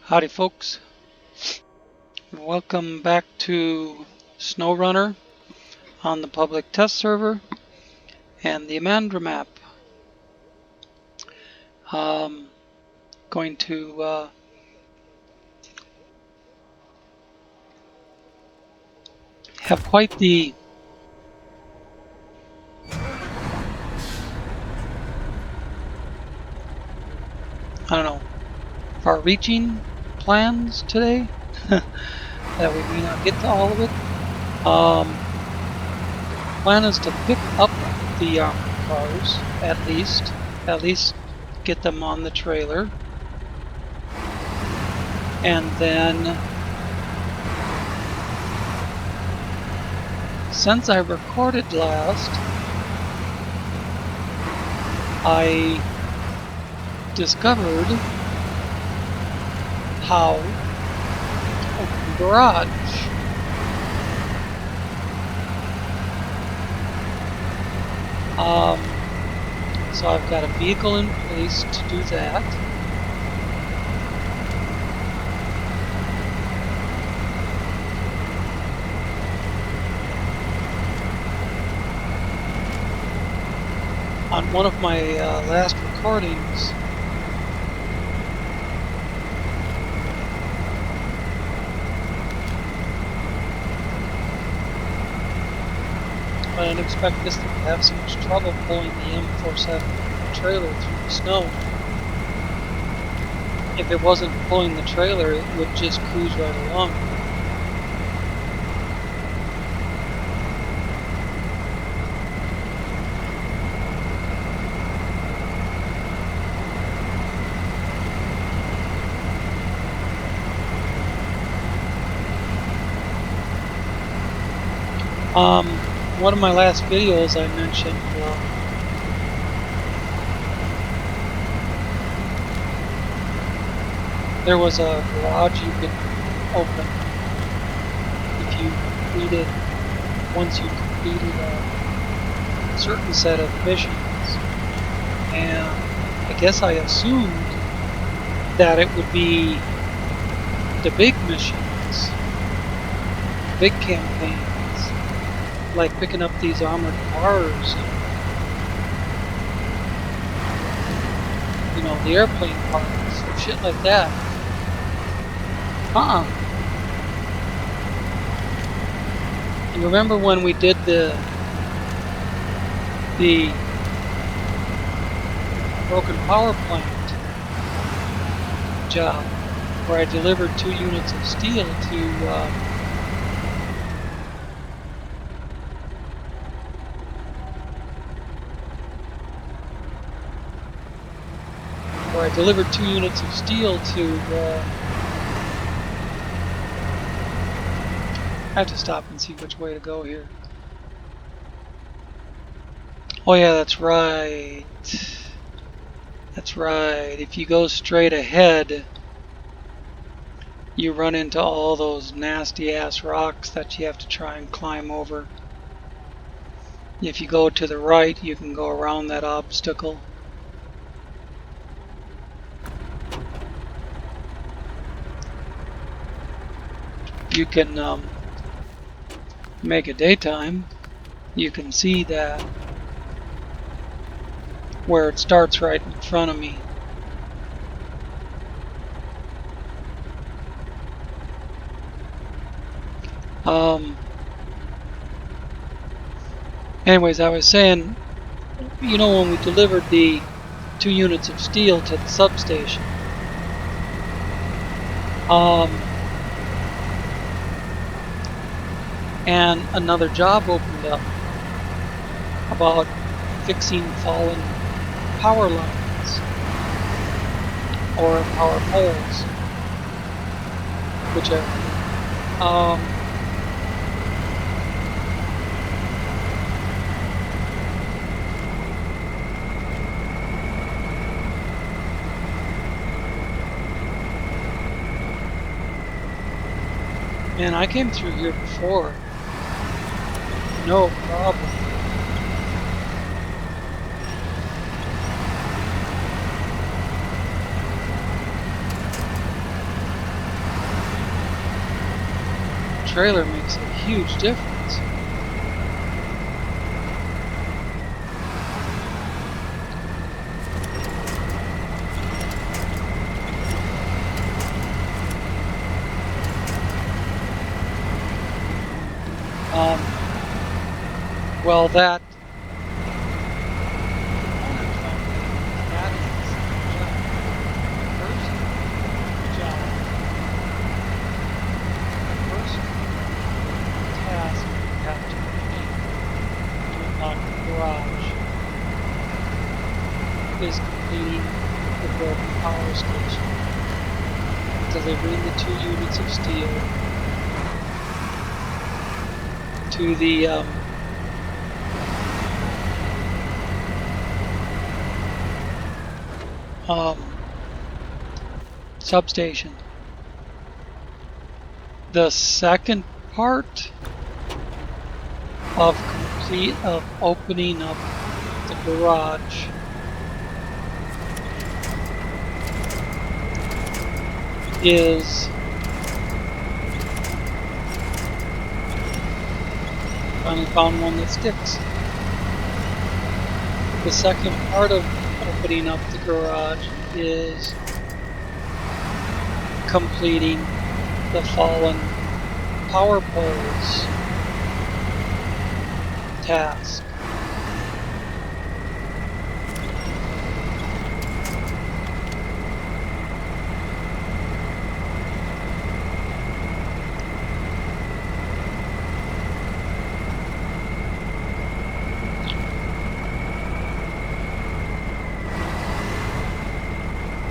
Howdy folks, welcome back to SnowRunner on the public test server and the Imandra map. Going to have quite the far-reaching plans today that we may not get to all of it. Plan is to pick up the cars, at least get them on the trailer, and then since I recorded last, I discovered how to open the garage. So I've got a vehicle in place to do that. On one of my last recordings, I didn't expect this thing to have so much trouble pulling the M47 trailer through the snow. If it wasn't pulling the trailer, it would just cruise right along. One of my last videos I mentioned there was a garage you could open if you completed, once you completed a certain set of missions. And I guess I assumed that it would be the big missions, big campaigns, like picking up these armored cars, you know, the airplane parts, or shit like that. You remember when we did the broken power plant job, where I delivered 2 units of steel to I delivered 2 units of steel to I have to stop and see which way to go here. Oh yeah, that's right. That's right. If you go straight ahead, you run into all those nasty ass rocks that you have to try and climb over. If you go to the right, you can go around that obstacle. You can make it daytime. You can see that where it starts right in front of me. Anyways, I was saying, you know, when we delivered the 2 units of steel to the substation, and another job opened up about fixing fallen power lines or power poles, whichever. Man, I came through here before. No problem. trailer makes a huge difference. Well, that first task you have to complete to unlock the garage is completing the broken power station, delivering the 2 units of steel to the substation. The second part of opening up the garage is finally found one that sticks. The second part of opening up the garage is completing the fallen power poles task.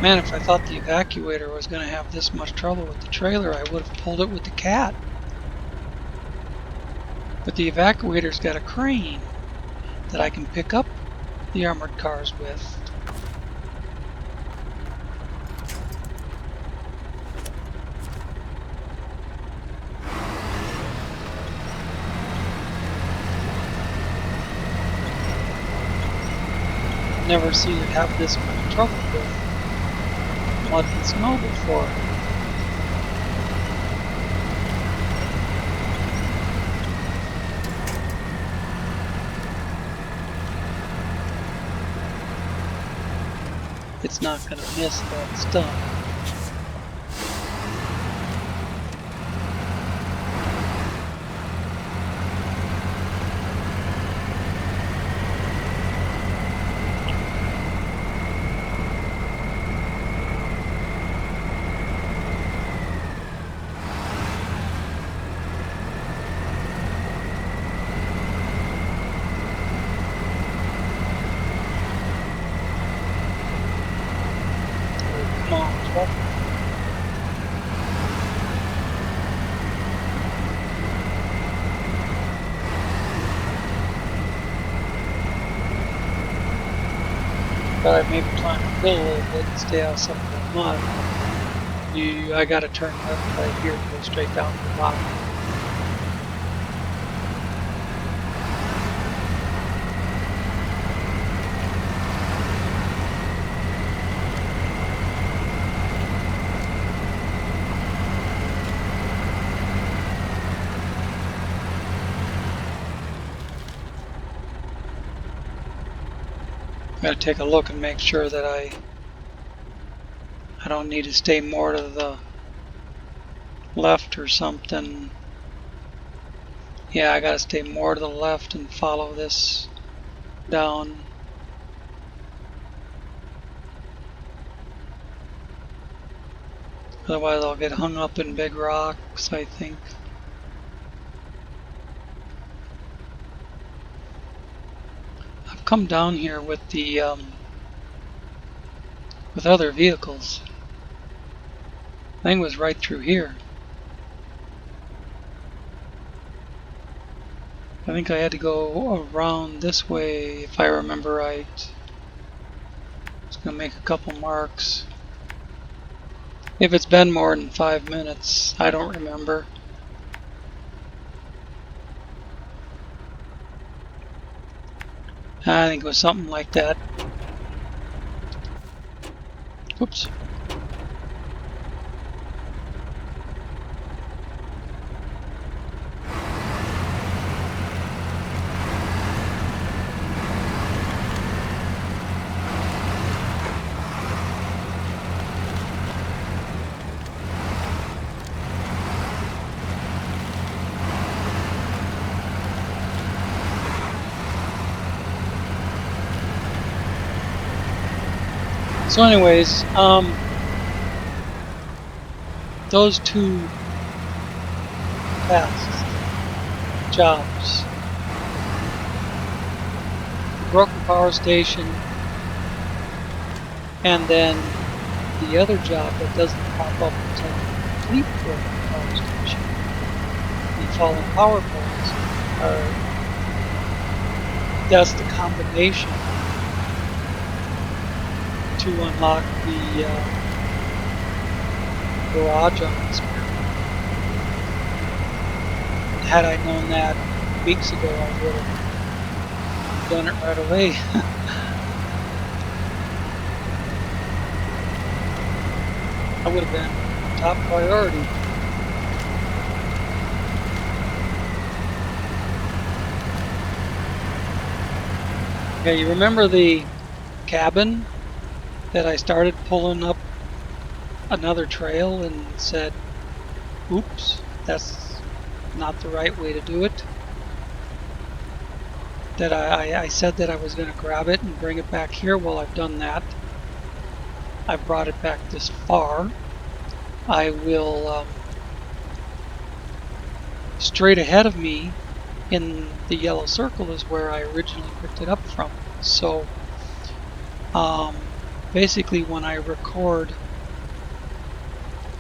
Man, if I thought the evacuator was going to have this much trouble with the trailer, I would have pulled it with the cat. But the evacuator's got a crane that I can pick up the armored cars with. Never seen it have this much trouble with mud and snow before. It's not going to miss that stuff. But I maybe climb the hill a little bit and stay out some of the mud. I gotta turn left right here and go straight down to the bottom. Gotta take a look and make sure that I don't need to stay more to the left or something. Yeah, I gotta stay more to the left and follow this down. Otherwise I'll get hung up in big rocks, I think. I've come down here with the with other vehicles. Thing was right through here. I think I had to go around this way if I remember right. Just gonna make a couple marks. If it's been more than 5 minutes, I don't remember. I think it was something like that. Oops. So anyways, those two tasks, jobs, the broken power station, and then the other job that doesn't pop up until you complete the broken power station, the fallen power poles, that's the combination to unlock the garage on this map. Had I known that weeks ago, I would have done it right away. That would have been top priority. Okay, you remember the cabin that I started pulling up another trail and said, oops, that's not the right way to do it? That I said that I was going to grab it and bring it back here. Well, I've done that. I've brought it back this far. I will, straight ahead of me in the yellow circle is where I originally picked it up from. So basically when I record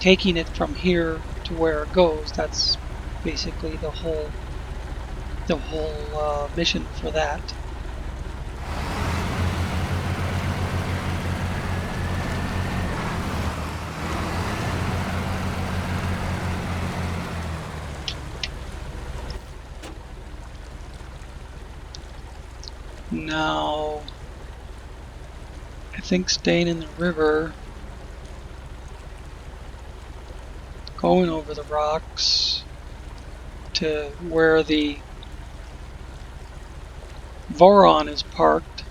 taking it from here to where it goes, that's basically the whole mission for that. Now, I think staying in the river, going over the rocks to where the Voron is parked,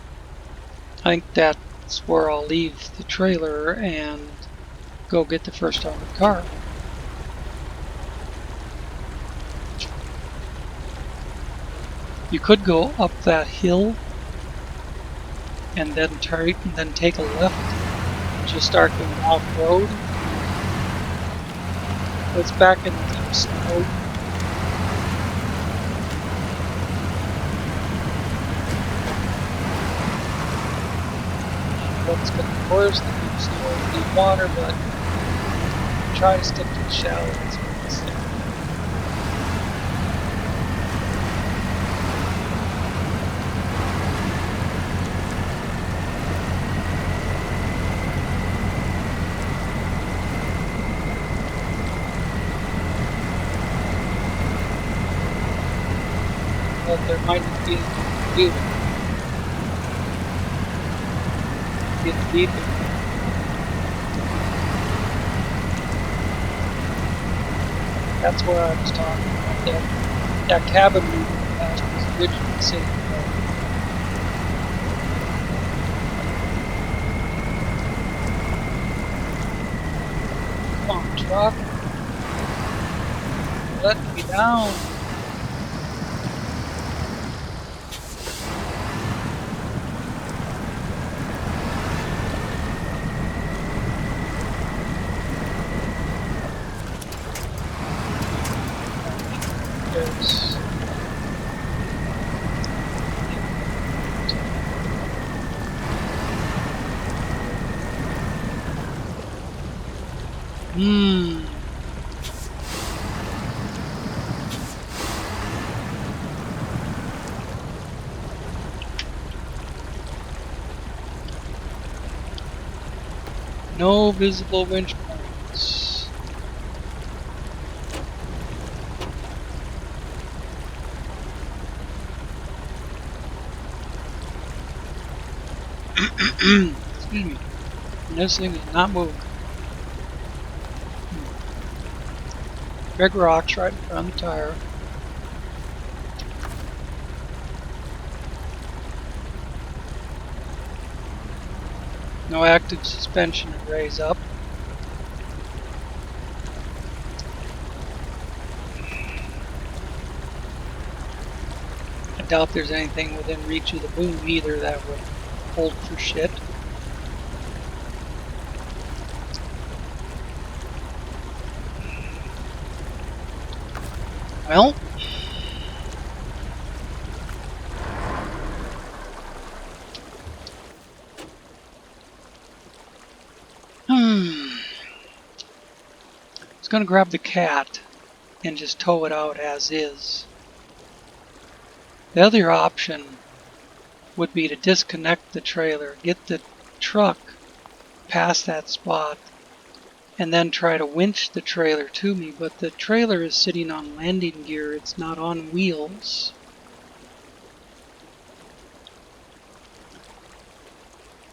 I think that's where I'll leave the trailer and go get the first armored car. You could go up that hill and then turn and then take a left and just start going off-road. It's back in the deep snow. What's going to be worse, the deep snow and deep water, but try to stick to the shallows. But there might be anything to do. Get deeper. That's where I was talking about. That cabin we were past was originally sitting there. Come on, truck. Let me down. No visible winch points. Excuse me. This thing is not moving. Big rocks right in front of the tire. No active suspension to raise up. I doubt there's anything within reach of the boom either that would hold for shit. Well, I was going to grab the cat and just tow it out as is. The other option would be to disconnect the trailer, get the truck past that spot, and then try to winch the trailer to me, but the trailer is sitting on landing gear, it's not on wheels.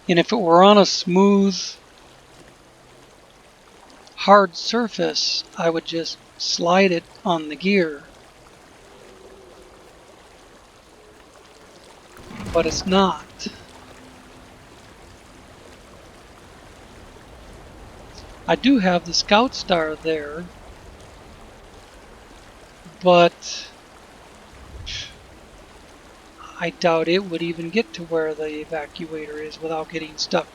And if it were on a smooth, hard surface, I would just slide it on the gear. But it's not. I do have the Scout Star there, but I doubt it would even get to where the evacuator is without getting stuck.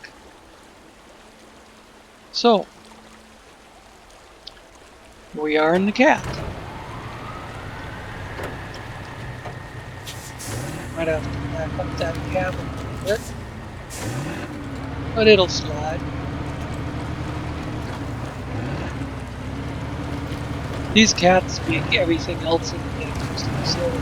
So, we are in the cat. Might have to back up that cab a little bit, but it'll slide. These cats make everything else in the game just silly.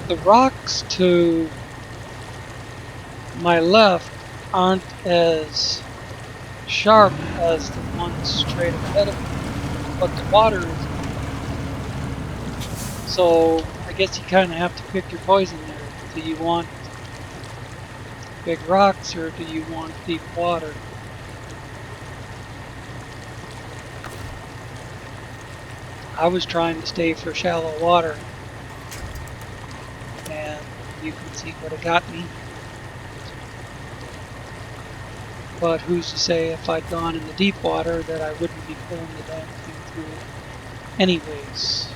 The rocks to my left aren't as sharp as the ones straight ahead of me, but the water is. So I guess you kind of have to pick your poison there. Do you want big rocks or do you want deep water? I was trying to stay for shallow water, and you can see what it got me. But who's to say if I'd gone in the deep water that I wouldn't be pulling the damn thing through anyways.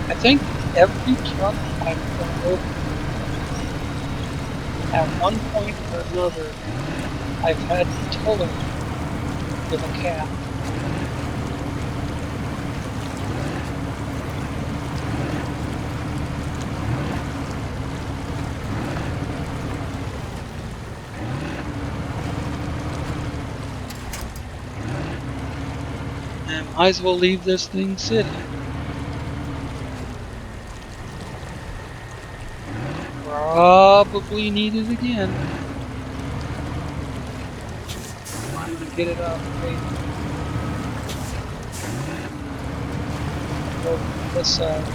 I think every truck I've gone over, at one point or another, I've had to tow it with a cab. And might as well leave this thing sitting. Probably need it again. I'm gonna get it off the pavement. Go to this side.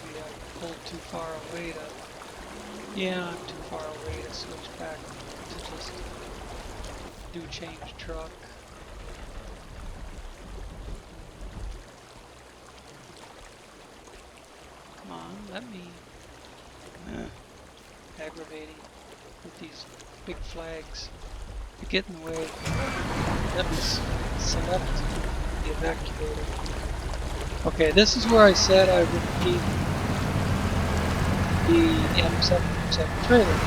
Maybe I pulled too far away to. Yeah, I'm too far away to switch back to just do change truck. Come on, let me. Aggravating with these big flags that get in the way. Let me select the evacuator. Okay, this is where I said I would need the M707 trailer.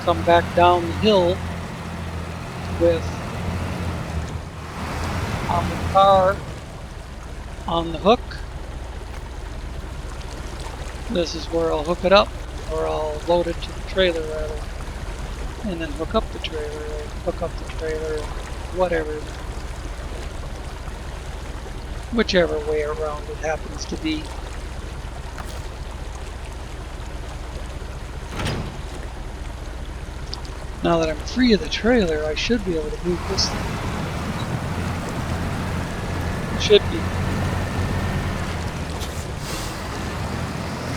Come back down the hill with the car on the hook. This is where I'll hook it up, or I'll load it to the trailer rather, and then hook up the trailer, or hook up the trailer, whatever. whichever way around it happens to be. Now that I'm free of the trailer, I should be able to move this thing. It should be.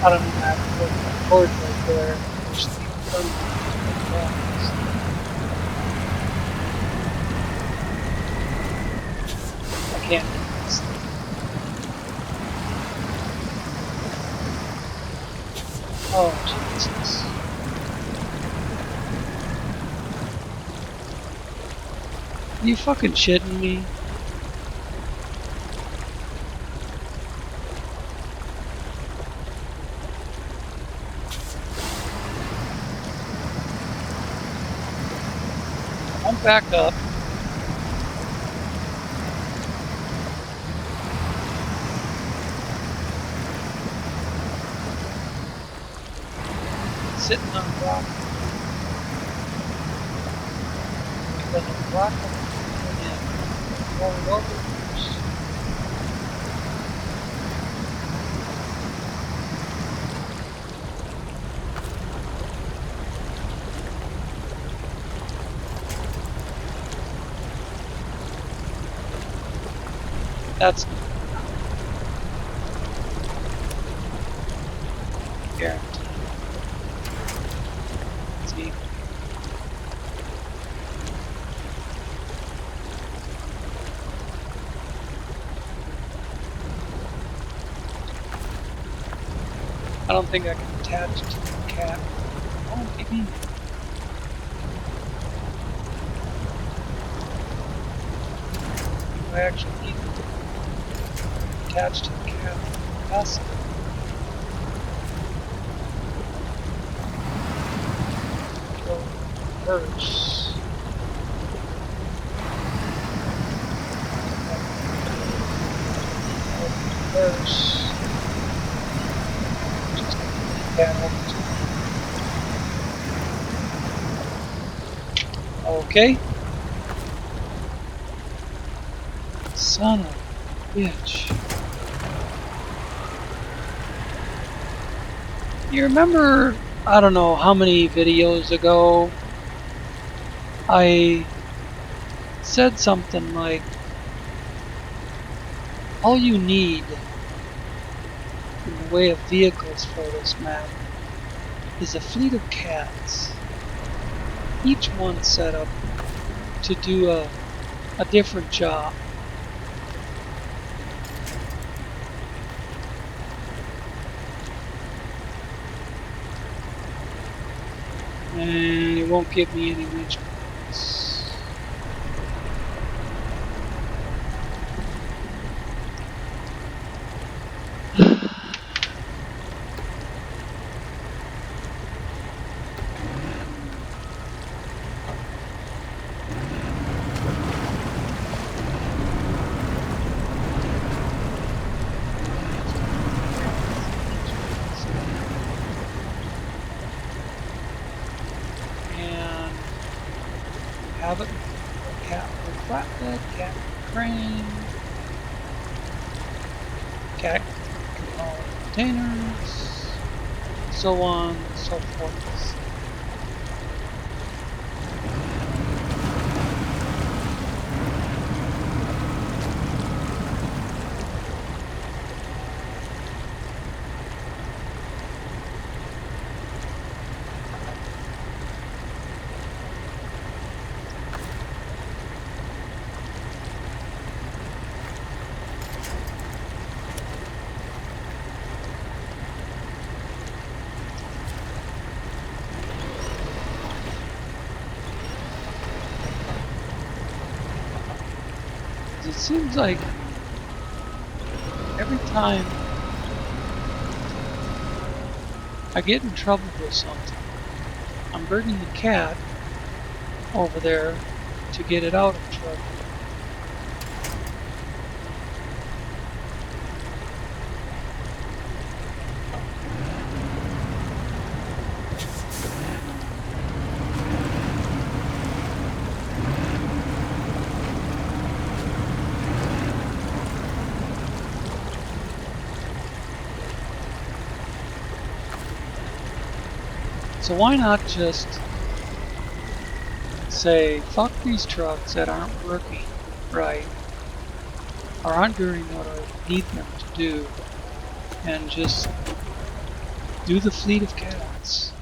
I don't even have to put the cord right there. Push the button. I can't do this thing. Oh, Jesus. Are you fucking shitting me? I'm back up. Sitting on a rock. Because the rock and roll it over first. That's guaranteed. See? I don't think I can attach it to the cat. Oh, maybe. I actually need to attach to the cat. Awesome. Go reverse. Reverse. Just cat okay. Son of a bitch. You remember, I don't know how many videos ago, I said something like, all you need in the way of vehicles for this map is a fleet of cats, each one set up to do a different job. And it won't give me any winch points. Have it, cat with flatbed, cat with crane, cat with all containers, so on and so forth. It seems like every time I get in trouble with something, I'm bringing the cat over there to get it out of trouble. So why not just say, fuck these trucks that aren't working right, or aren't doing what I need them to do, and just do the fleet of cats.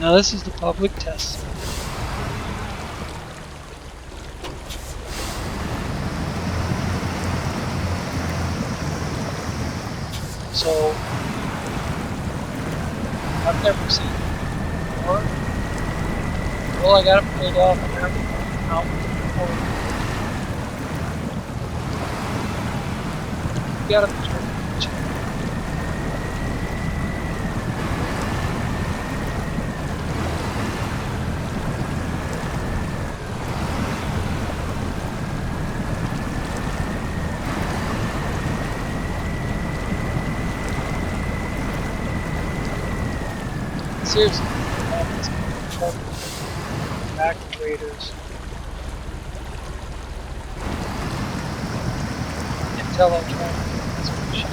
Now this is the public test. So, I've never seen it before. Well, I got it pulled off and everything. Out. You gotta be careful. Seriously, activators. Until I try to do this machine.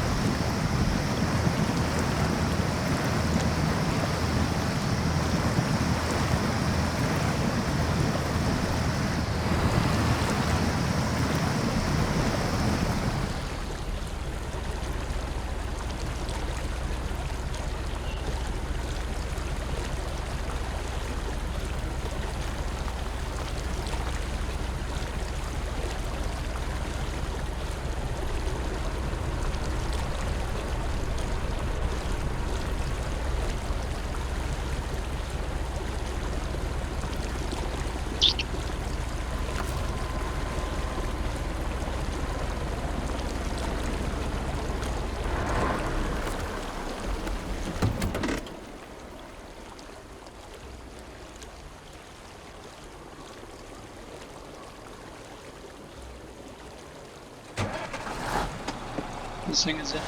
This thing is in.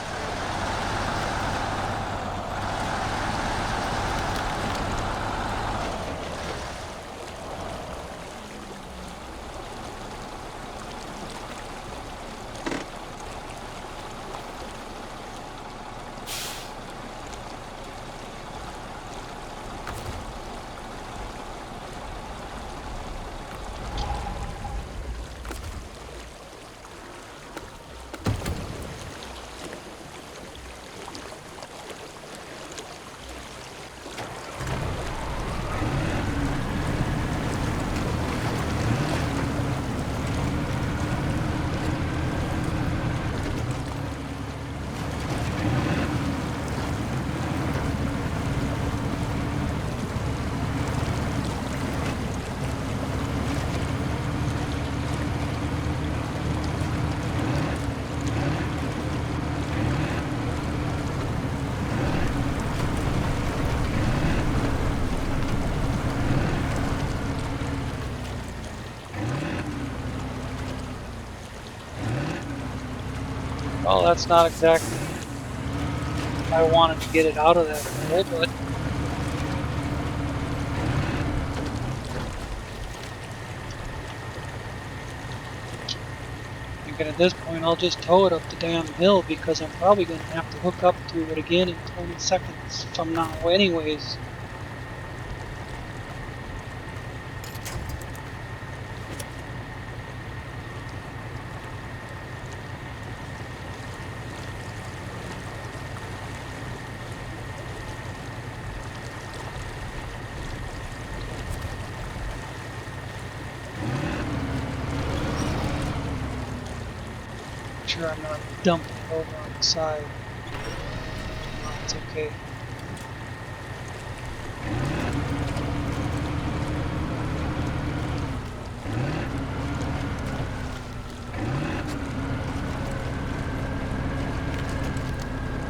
Well, that's not exactly. I wanted to get it out of that hole, but thinking at this point I'll just tow it up the damn hill because I'm probably going to have to hook up to it again in 20 seconds from now anyways. Sure, I'm not dumping it over on the side. No, it's okay.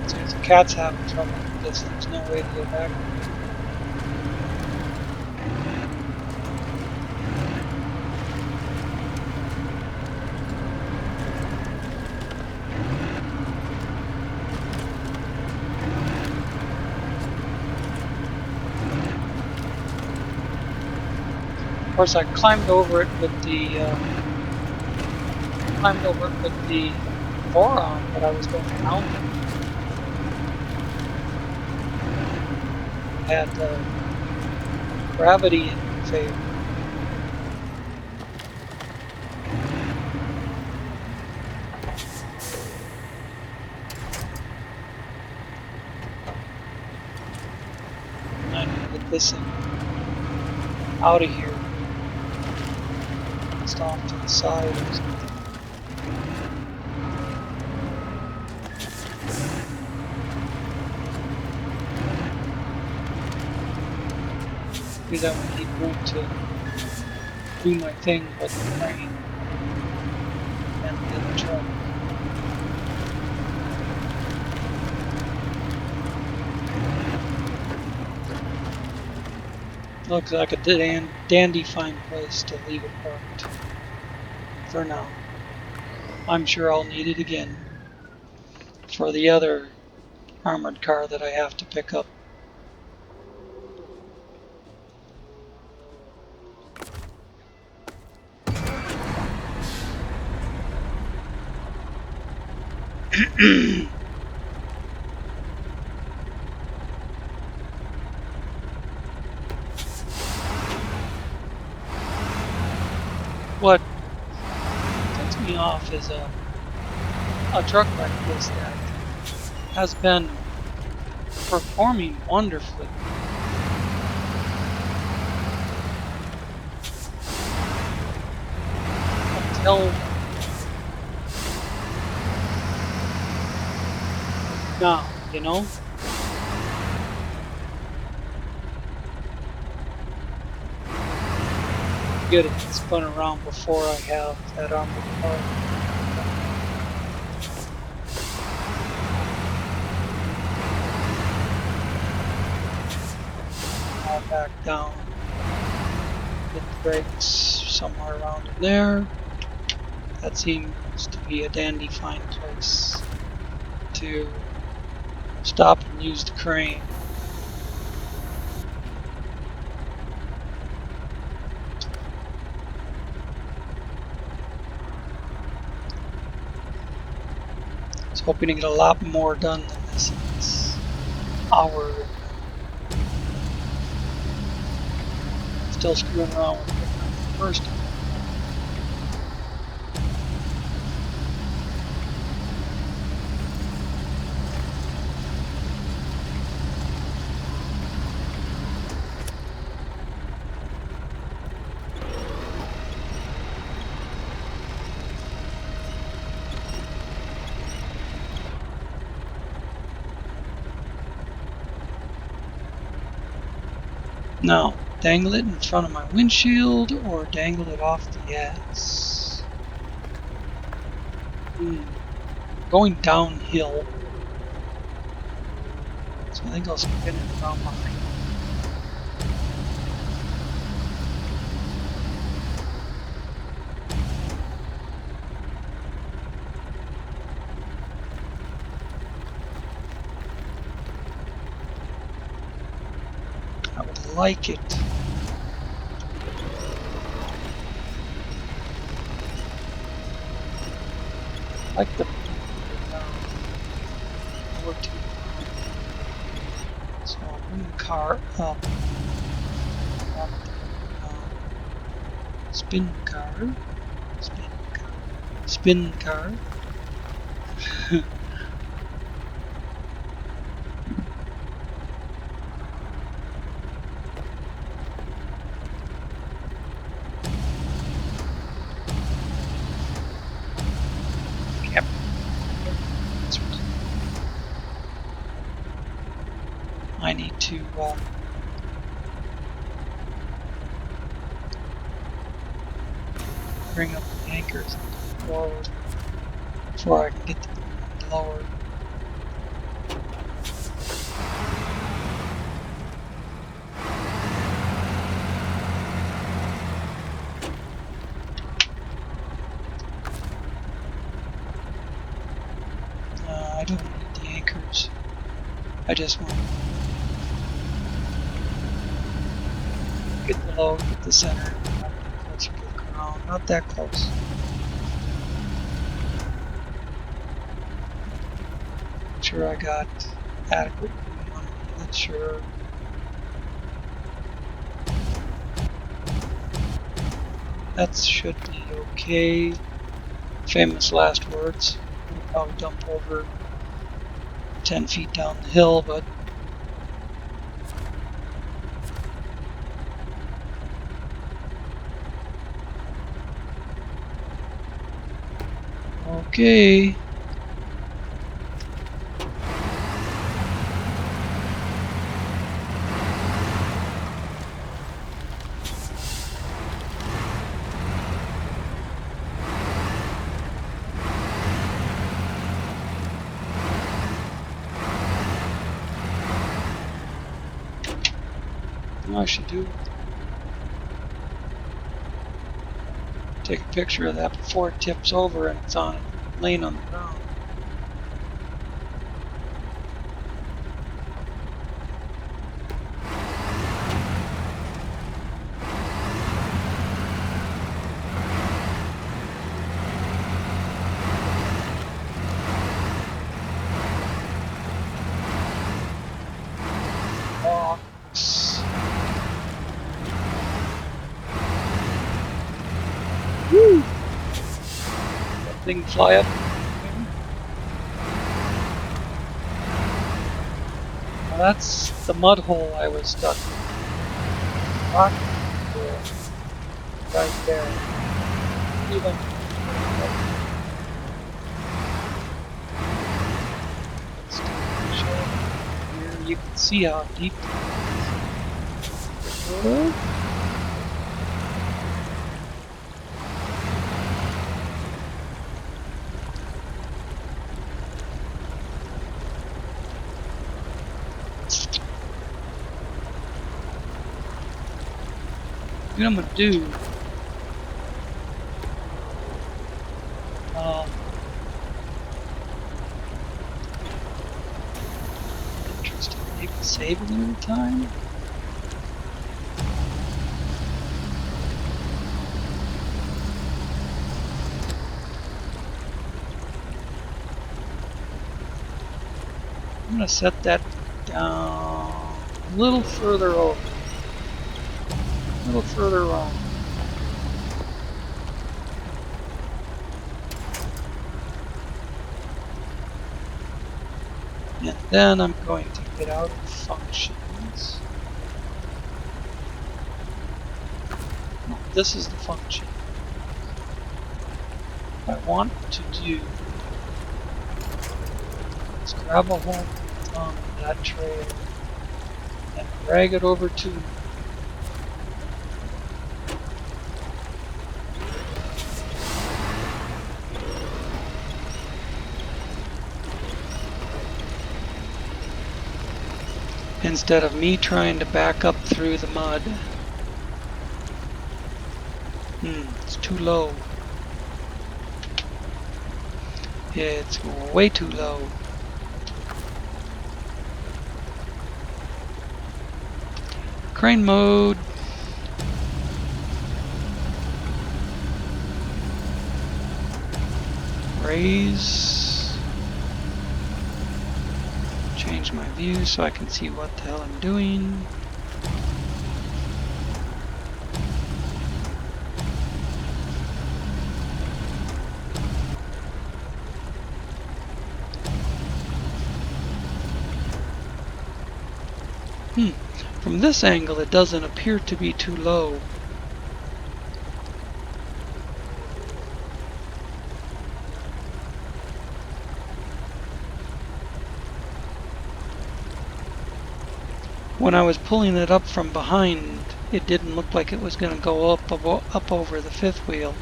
So if the cat's having trouble with this, there's no way to get back. course, I climbed over it with the boron, but I was going around it. Had gravity in favor. I need to get this thing out of here. It's off to the side or something. Because I would need room to do my thing with the crane and the other truck. Looks like a dandy fine place to leave it parked for now. I'm sure I'll need it again for the other armored car that I have to pick up. What takes me off is a truck like this that has been performing wonderfully. Until now, you know? Get it spun around before I have that armored car. I'll back down, hit the brakes somewhere around in there. That seems to be a dandy fine place to stop and use the crane. I was hoping to get a lot more done than this in this hour. Still screwing around with the first time. Now, dangle it in front of my windshield or dangle it off the ass. Going downhill. So I think I'll spin it around behind. I would like it. Like the so I'll bring the car up. Spin car. Spin car. Spin car. I need to bring up the anchors forward before I can get them lowered. I don't need the anchors. I just want to get the load, get the center. Not that close. Sure, I got adequate room underneath it, sure. That should be okay. Famous last words. We'll probably dump over 10 feet down the hill, but okay. I should do take a picture of that before it tips over and it's on laying on the ground. Box. Woo! That thing fly up. Now that's the mud hole I was stuck in. Rock right there. Even here you can see how deep it is. What I'm gonna do, interesting, maybe save it every time? I'm gonna set that down a little further over. A little further around. And then I'm going to get out of functions. No, this is the function. What I want to do is grab a hold on that trail and drag it over to instead of me trying to back up through the mud. It's too low. It's way too low. Crane mode. Raise. Change my view so I can see what the hell I'm doing. From this angle it doesn't appear to be too low. When I was pulling it up from behind, it didn't look like it was going to go up over the fifth wheel.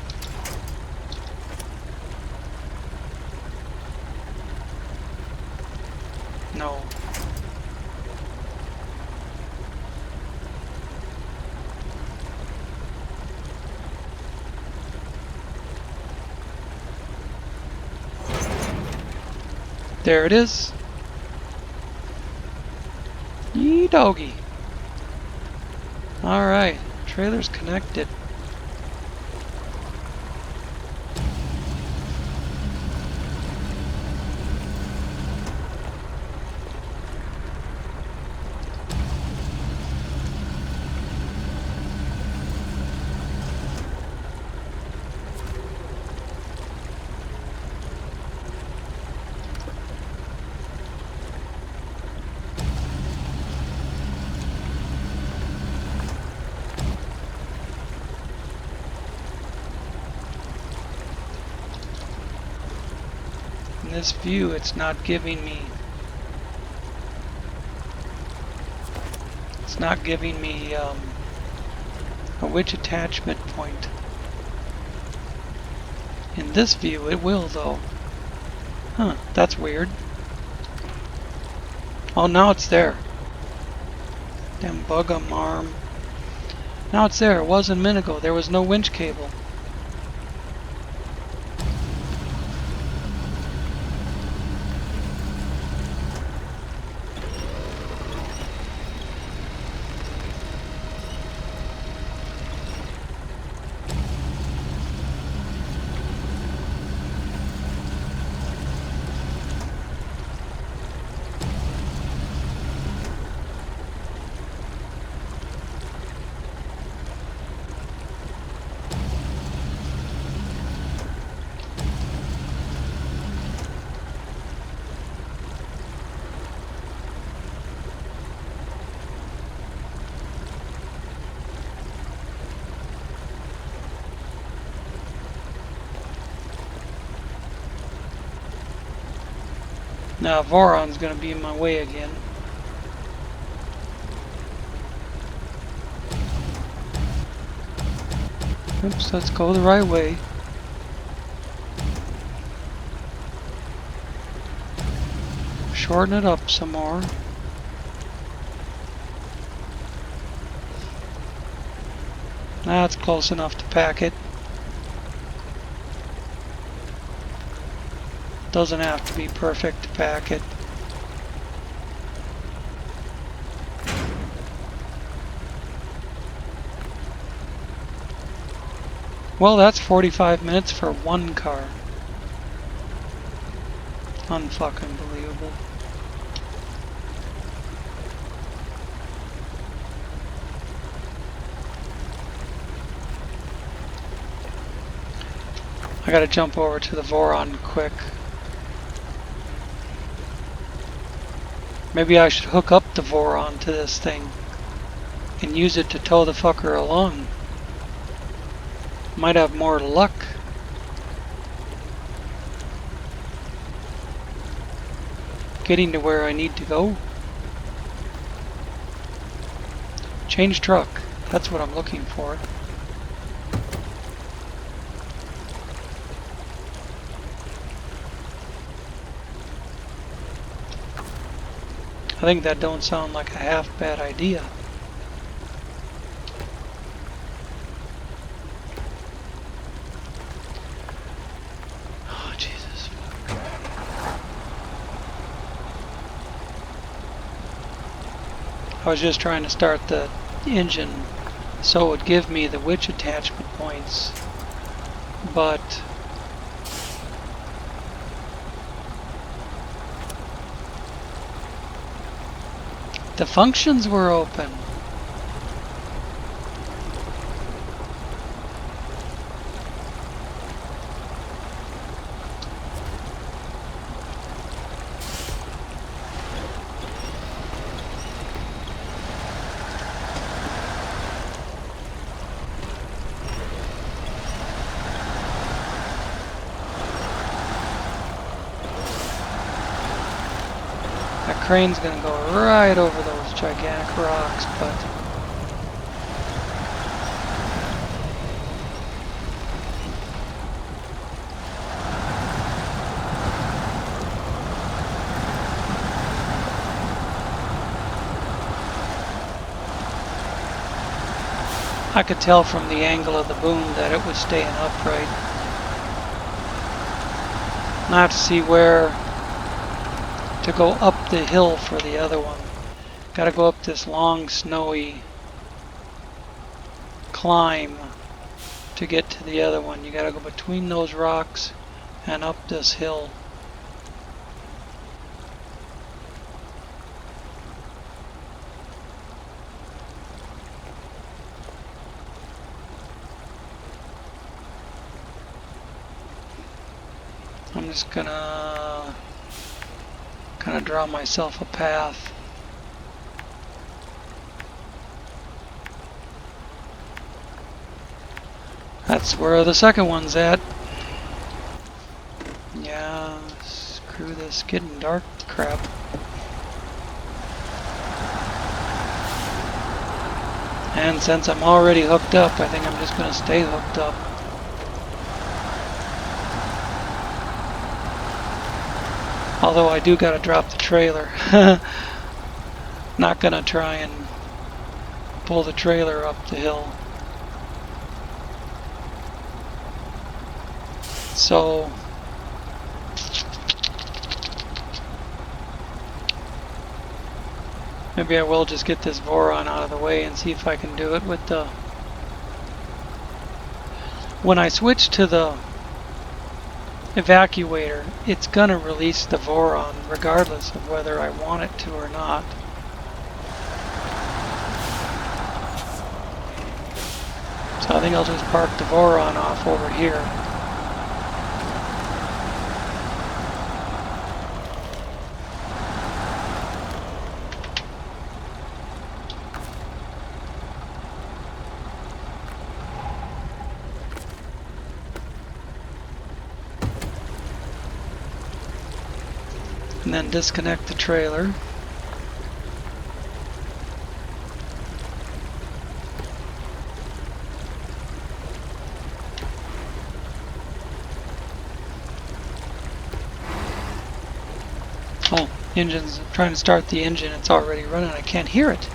No. There it is. Yee doggy. Alright, trailer's connected. In this view, it's not giving me... It's not giving me a which attachment point. In this view, it will, though. Huh, that's weird. Oh, now it's there. Damn bug-um arm. Now it's there. It wasn't a minute ago. There was no winch cable. Now Voron's gonna be in my way again. Oops, let's go the right way. Shorten it up some more. That's close enough to pack it. Doesn't have to be perfect to pack it. Well, that's 45 minutes for one car. Unfucking believable. I gotta jump over to the Voron quick. Maybe I should hook up the Voron to this thing and use it to tow the fucker along. Might have more luck. Getting to where I need to go. Change truck. That's what I'm looking for. I think that don't sound like a half bad idea. Oh, Jesus. I was just trying to start the engine so it would give me the witch attachment points, but the functions were open. That crane's gonna go right over those gigantic rocks, but I could tell from the angle of the boom that it was staying upright. Now I have to see where to go up the hill for the other one. Gotta go up this long snowy climb to get to the other one. You gotta go between those rocks and up this hill. I'm just gonna kind of draw myself a path. That's where the second one's at. Yeah, Screw this getting dark crap. And since I'm already hooked up, I think I'm just going to stay hooked up. Although I do got to drop the trailer. Not going to try and pull the trailer up the hill. So maybe I will just get this Voron out of the way and see if I can do it with the... When I switch to the evacuator, it's gonna release the Voron regardless of whether I want it to or not. So I think I'll just park the Voron off over here. And then disconnect the trailer. Oh, engine's trying to start the engine. It's already running. I can't hear it.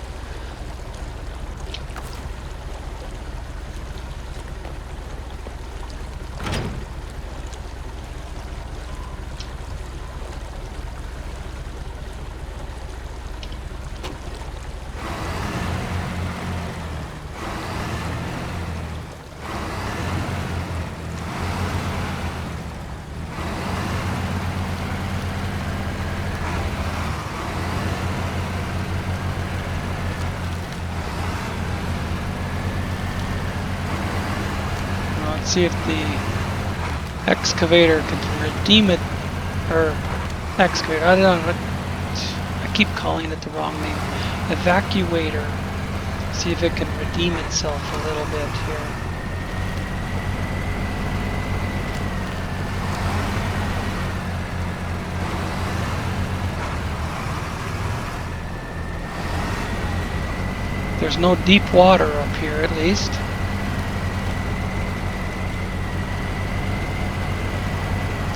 See if the excavator can redeem it, or excavator, I don't know, I keep calling it the wrong name, evacuator. See if it can redeem itself a little bit here. There's no deep water up here at least.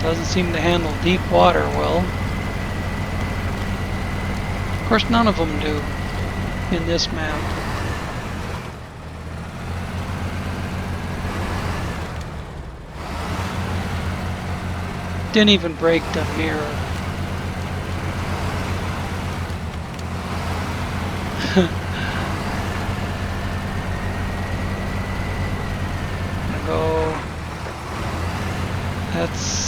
Doesn't seem to handle deep water well. Of course, none of them do in this map. Didn't even break the mirror. Go. That's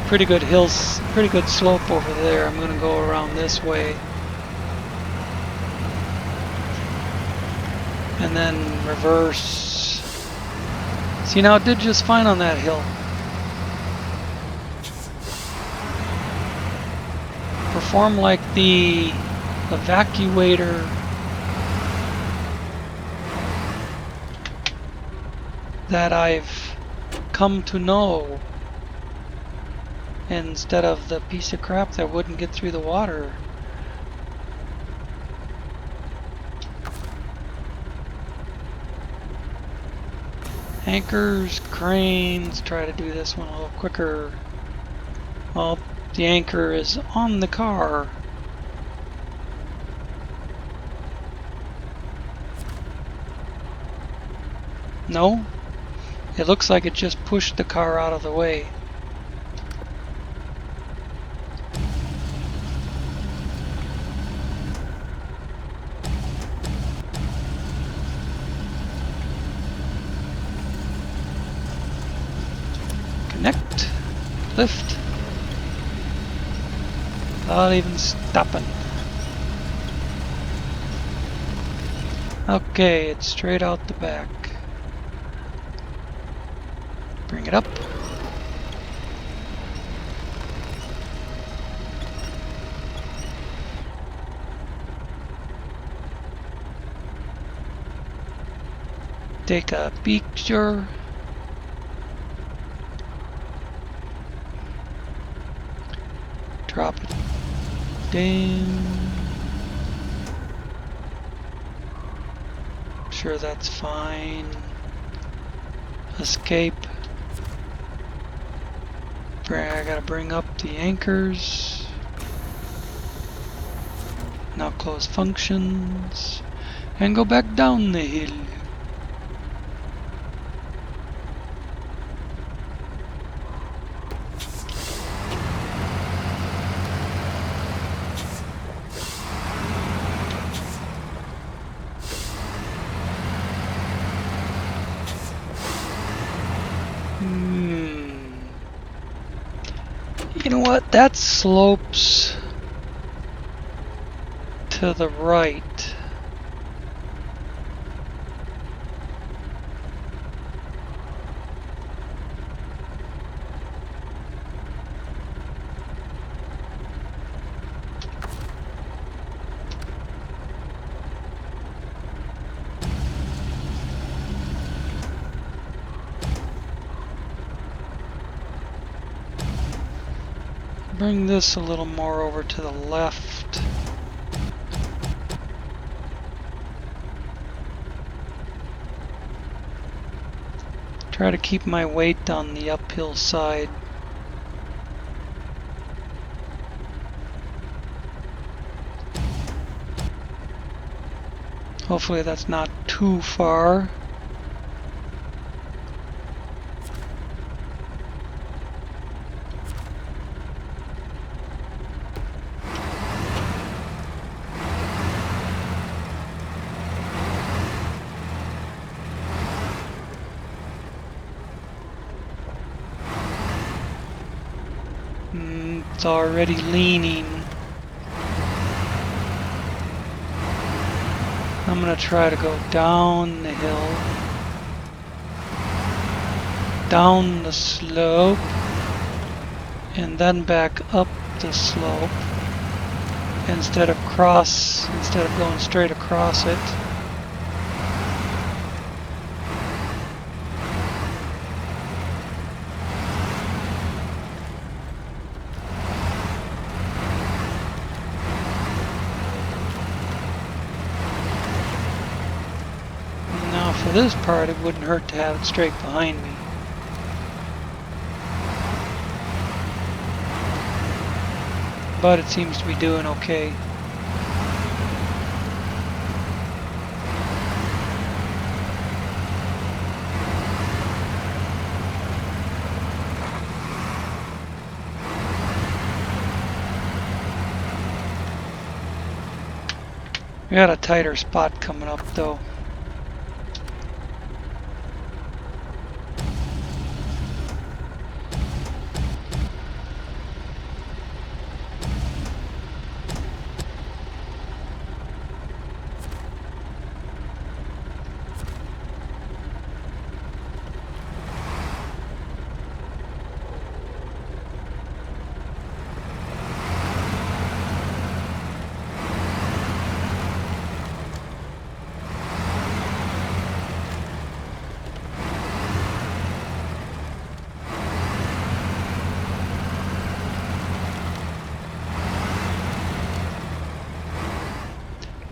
pretty good hills, pretty good slope over there. I'm going to go around this way. And then reverse. See, now it did just fine on that hill. Perform like the evacuator that I've come to know, instead of the piece of crap that wouldn't get through the water. Anchors, cranes, try to do this one a little quicker. Well, the anchor is on the car. No? It looks like it just pushed the car out of the way. Connect, lift, without even stopping. Okay, it's straight out the back. Bring it up. Take a picture. Drop it down. Sure, that's fine. Escape. I gotta bring up the anchors. Now close functions. And go back down the hill. You know what? That slopes to the right. Bring this a little more over to the left. Try to keep my weight on the uphill side. Hopefully that's not too far. It's already leaning. I'm gonna try to go down the hill, down the slope, and then back up the slope instead of going straight across it. For this part, it wouldn't hurt to have it straight behind me. But it seems to be doing okay. We got a tighter spot coming up though.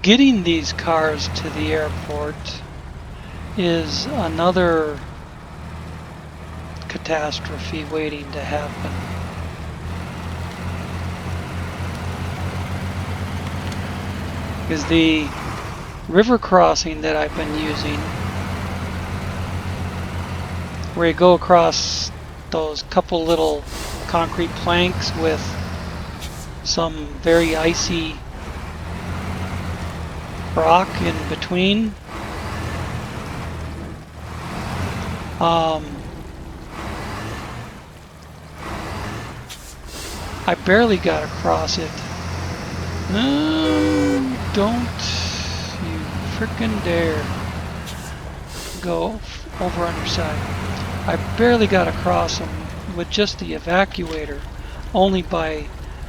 Getting these cars to the airport is another catastrophe waiting to happen. Because the river crossing that I've been using, where you go across those couple little concrete planks with some very icy rock in between. I barely got across it. Don't you frickin' dare go over on your side. I barely got across them with just the evacuator, only by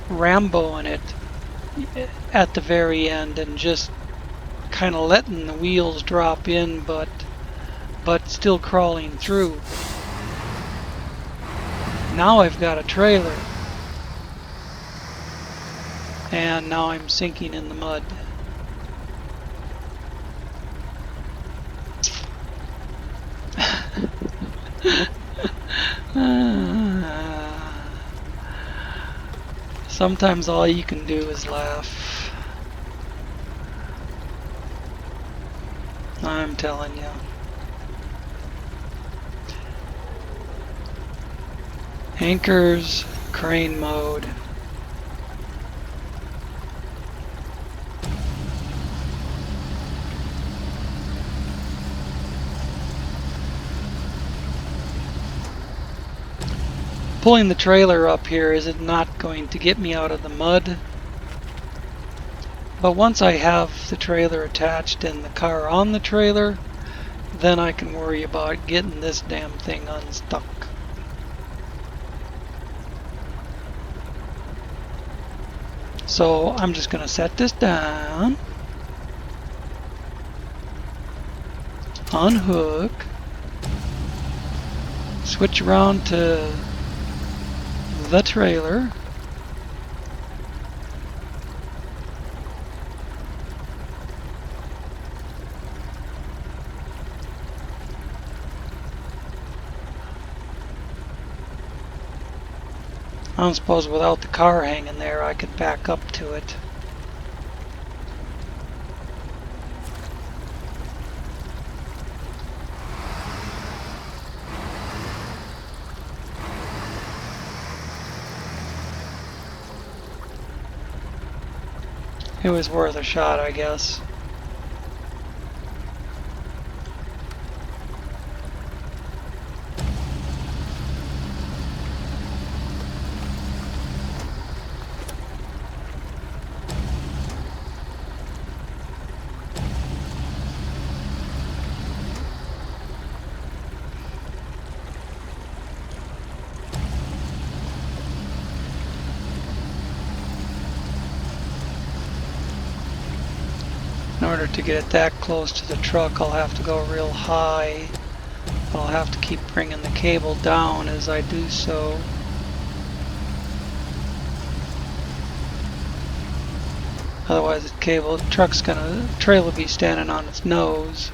Ramboing it at the very end and just kind of letting the wheels drop in, but still crawling through. Now I've got a trailer. And now I'm sinking in the mud. Sometimes all you can do is laugh. I'm telling you. Anchors, crane mode. Pulling the trailer up here is not going to get me out of the mud. But once I have the trailer attached and the car on the trailer, then I can worry about getting this damn thing unstuck. So I'm just going to set this down, unhook, switch around to the trailer, I don't suppose without the car hanging there I could back up to it. It was worth a shot, I guess. In order to get it that close to the truck, I'll have to go real high. I'll have to keep bringing the cable down as I do so. Otherwise the trailer will be standing on its nose.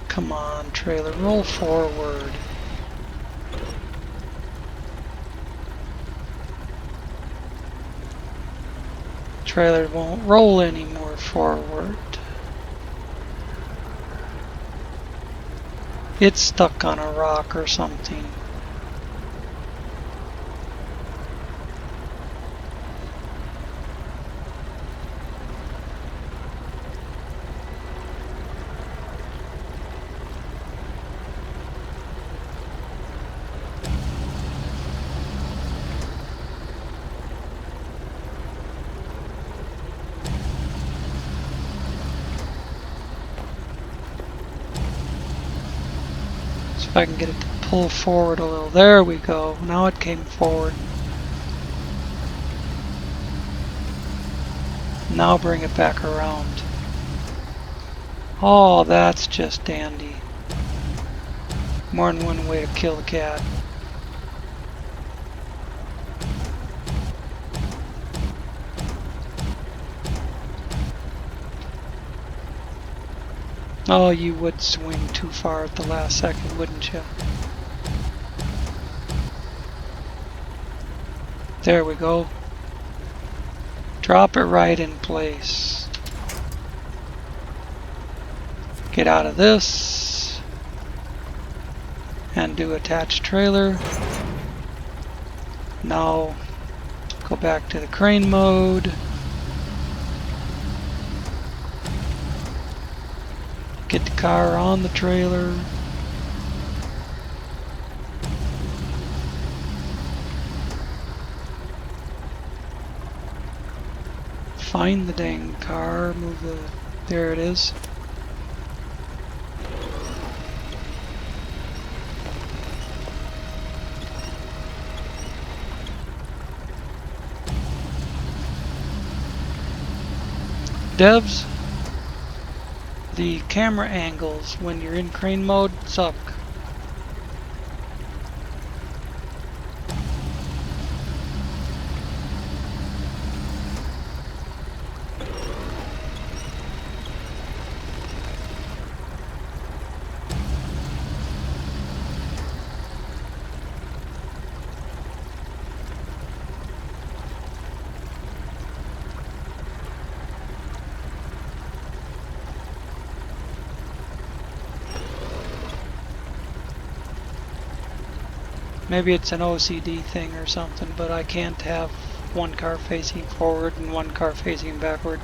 Come on, trailer, roll forward. Trailer won't roll anymore forward. It's stuck on a rock or something. If I can get it to pull forward a little. There we go. Now it came forward. Now bring it back around. Oh, that's just dandy. More than one way to kill a cat. Oh, you would swing too far at the last second, wouldn't you? There we go. Drop it right in place. Get out of this. And do attach trailer. Now go back to the crane mode. Get the car on the trailer. Find the dang car, move the, there it is. Devs, the camera angles when you're in crane mode suck. Maybe it's an OCD thing or something, but I can't have one car facing forward and one car facing backward.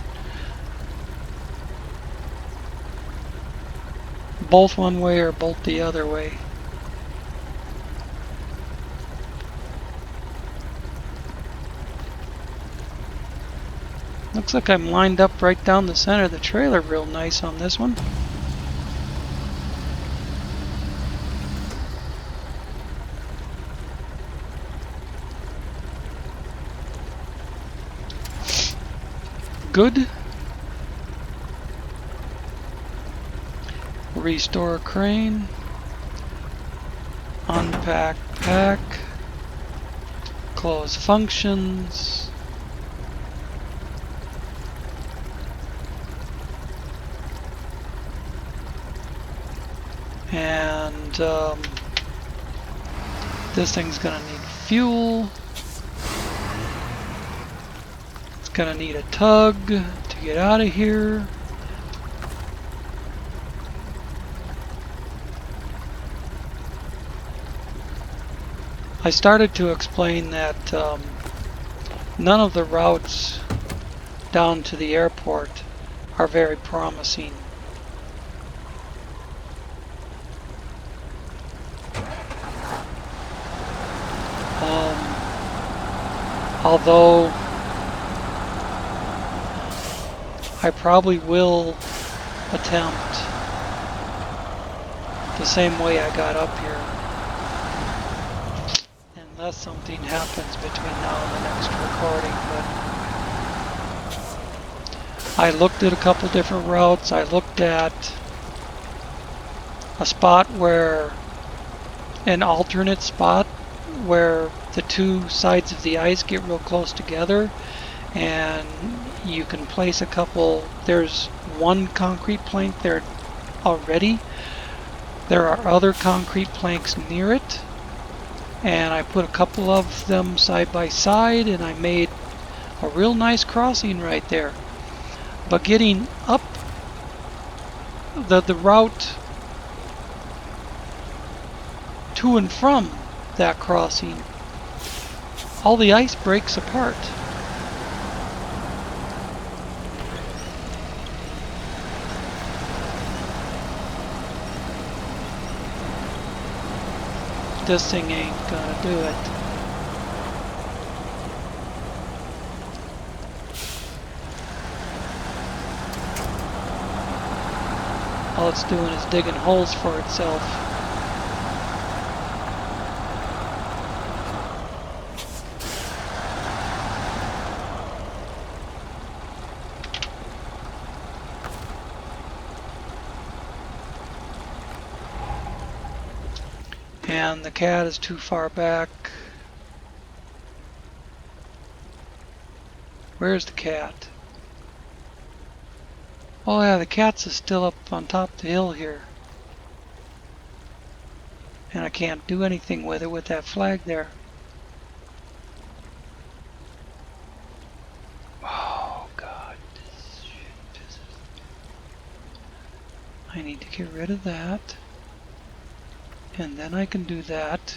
Both one way or both the other way. Looks like I'm lined up right down the center of the trailer real nice on this one. Good. Restore crane. Unpack pack. Close functions. And this thing's gonna need fuel. It's gonna need a tug to get out of here. I started to explain that none of the routes down to the airport are very promising. Although I probably will attempt the same way I got up here, unless something happens between now and the next recording. But I looked at a couple different routes. I looked at a spot where, an alternate spot where the two sides of the ice get real close together, and you can place a couple. There's one concrete plank there already. There are other concrete planks near it, and I put a couple of them side by side, and I made a real nice crossing right there. But getting up the route to and from that crossing, all the ice breaks apart. This thing ain't gonna do it. All it's doing is digging holes for itself. And the cat is too far back. Where's the cat? Oh yeah, the cat's is still up on top of the hill here. And I can't do anything with it with that flag there. Oh God. I need to get rid of that. And then I can do that.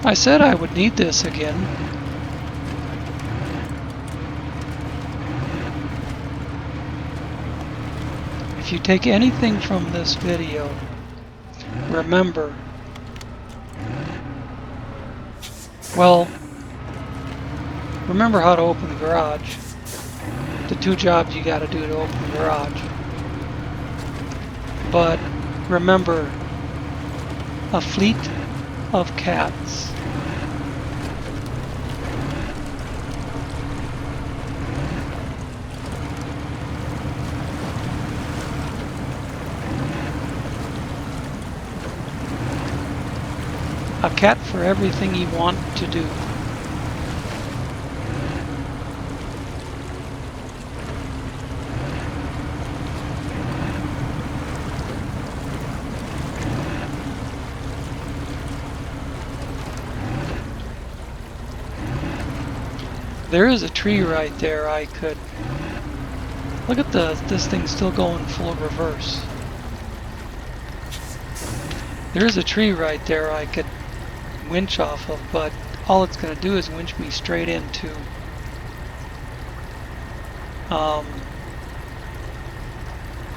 I said I would need this again. If you take anything from this video, remember, Well, remember how to open the garage. The 2 jobs you gotta do to open the garage. But remember, a fleet of cats. A cat for everything you want to do. There is a tree right there I could... Look at this thing still going full reverse. There is a tree right there I could winch off of, but all it's going to do is winch me straight into a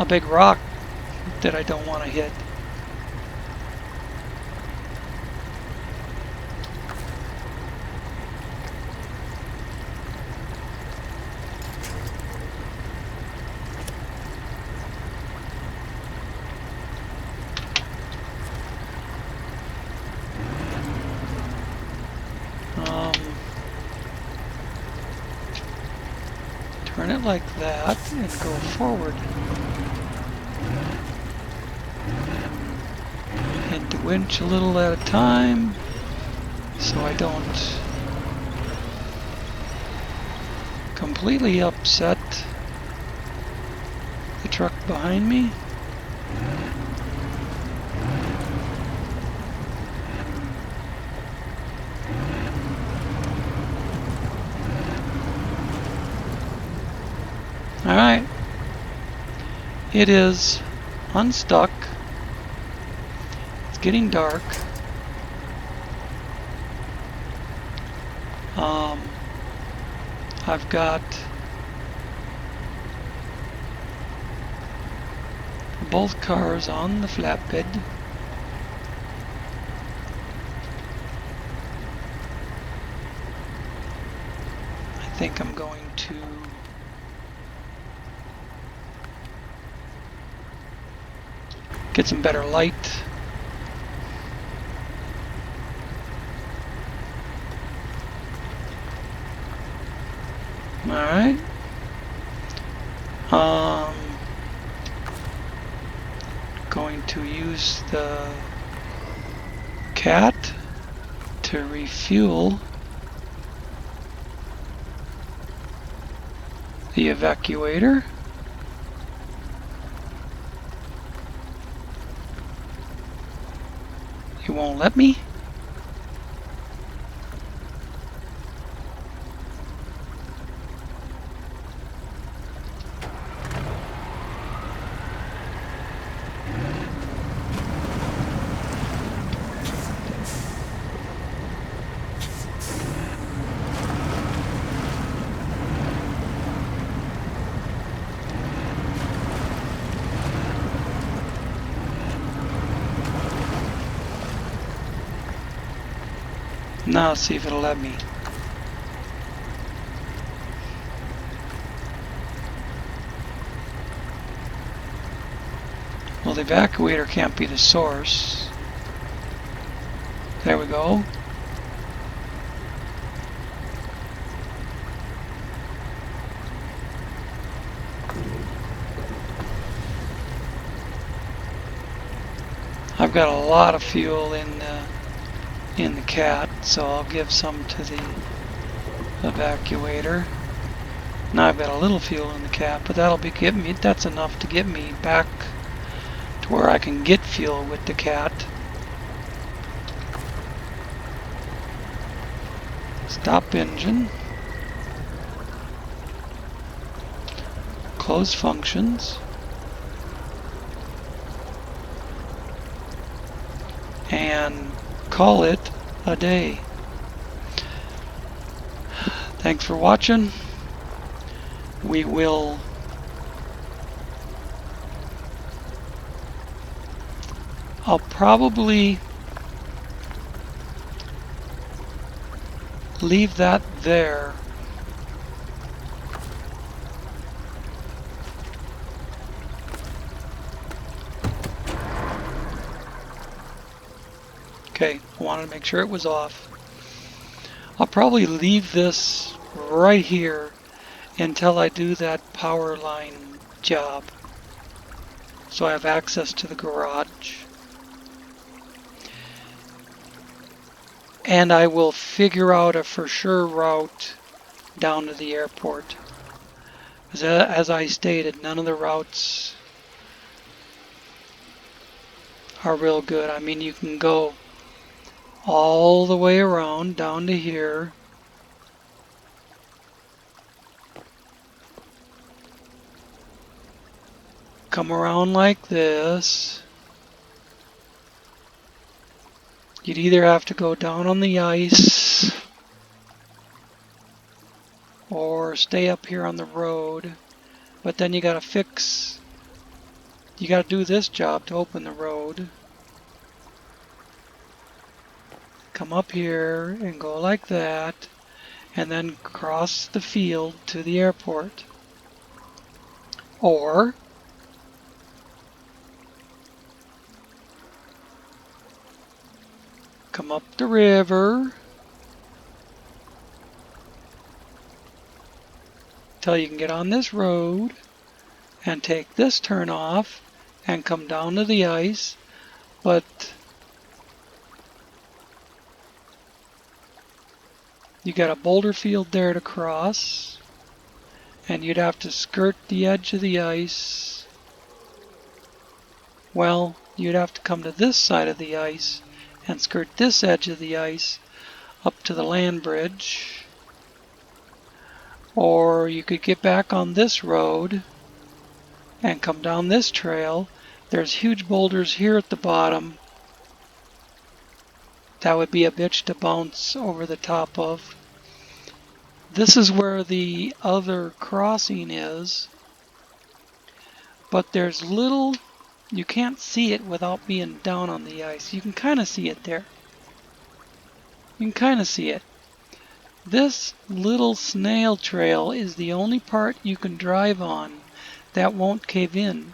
big rock that I don't want to hit. Turn it like that and go forward. And to winch a little at a time so I don't completely upset the truck behind me. Alright, it is unstuck, it's getting dark, I've got both cars on the flatbed. I think I'm going to get some better light. Alright. Going to use the cat to refuel the evacuator. It won't let me. Now let's see if it'll let me. Well, the evacuator can't be the source. There we go. I've got a lot of fuel in the cat, so I'll give some to the evacuator. Now I've got a little fuel in the cat, but that's enough to get me back to where I can get fuel with the cat. Stop engine. Close functions. And call it a day. Thanks for watching. I'll probably leave that there. Okay, I wanted to make sure it was off. I'll probably leave this right here until I do that power line job, so I have access to the garage. And I will figure out a for sure route down to the airport. As I stated, none of the routes are real good. I mean, you can go all the way around down to here. Come around like this. You'd either have to go down on the ice or stay up here on the road. But then you gotta do this job to open the road. Come up here and go like that, and then cross the field to the airport. Or come up the river till you can get on this road and take this turn off and come down to the ice, but you got a boulder field there to cross, and you'd have to skirt the edge of the ice. Well, you'd have to come to this side of the ice and skirt this edge of the ice up to the land bridge. Or you could get back on this road and come down this trail. There's huge boulders here at the bottom. That would be a bitch to bounce over the top of. This is where the other crossing is, but there's little, you can't see it without being down on the ice. You can kind of see it there. You can kind of see it. This little snail trail is the only part you can drive on that won't cave in.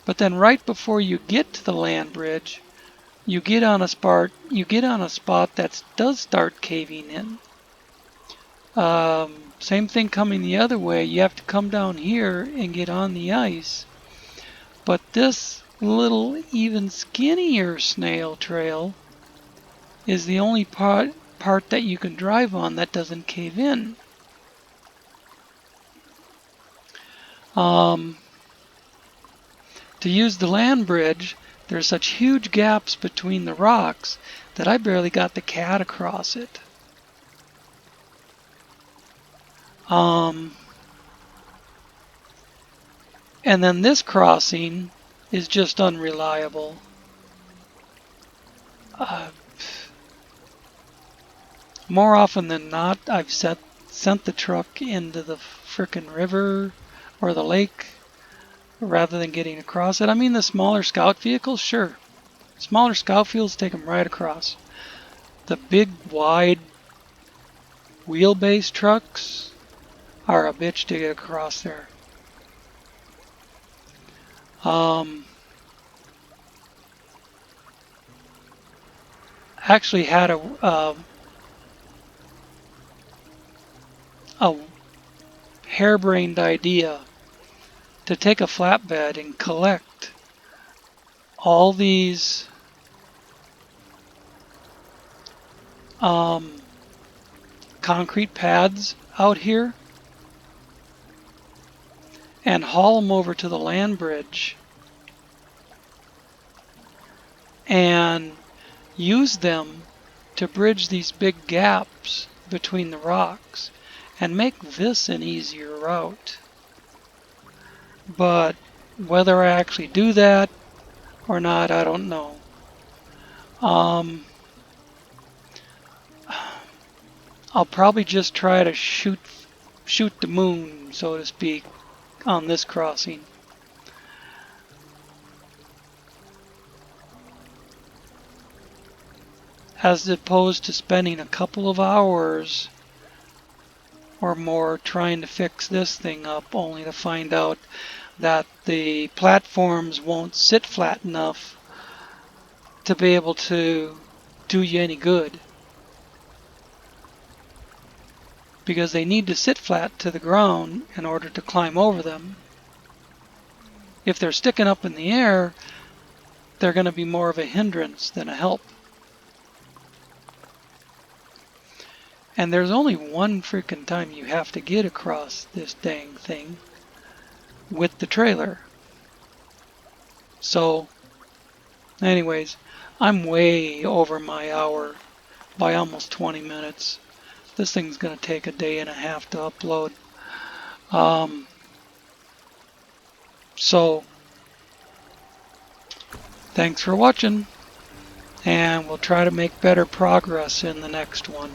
But then right before you get to the land bridge, you get on a spot that does start caving in. Same thing coming the other way. You have to come down here and get on the ice. But this little even skinnier snail trail is the only part that you can drive on that doesn't cave in. To use the land bridge, there's such huge gaps between the rocks that I barely got the cat across it. And then this crossing is just unreliable. More often than not, I've sent the truck into the frickin' river or the lake rather than getting across it. I mean, the smaller scout vehicles, sure. Smaller scout vehicles take them right across. The big, wide wheelbase trucks are a bitch to get across there. Actually had a harebrained idea to take a flatbed and collect all these concrete pads out here and haul them over to the land bridge and use them to bridge these big gaps between the rocks and make this an easier route. But whether I actually do that or not, I don't know. I'll probably just try to shoot the moon, so to speak, on this crossing. as opposed to spending a couple of hours or more trying to fix this thing up, only to find out that the platforms won't sit flat enough to be able to do you any good. Because they need to sit flat to the ground in order to climb over them. If they're sticking up in the air, they're going to be more of a hindrance than a help. And there's only one freaking time you have to get across this dang thing with the trailer. So, anyways, I'm way over my hour by almost 20 minutes. This thing's going to take a day and a half to upload. So, thanks for watching, and we'll try to make better progress in the next one.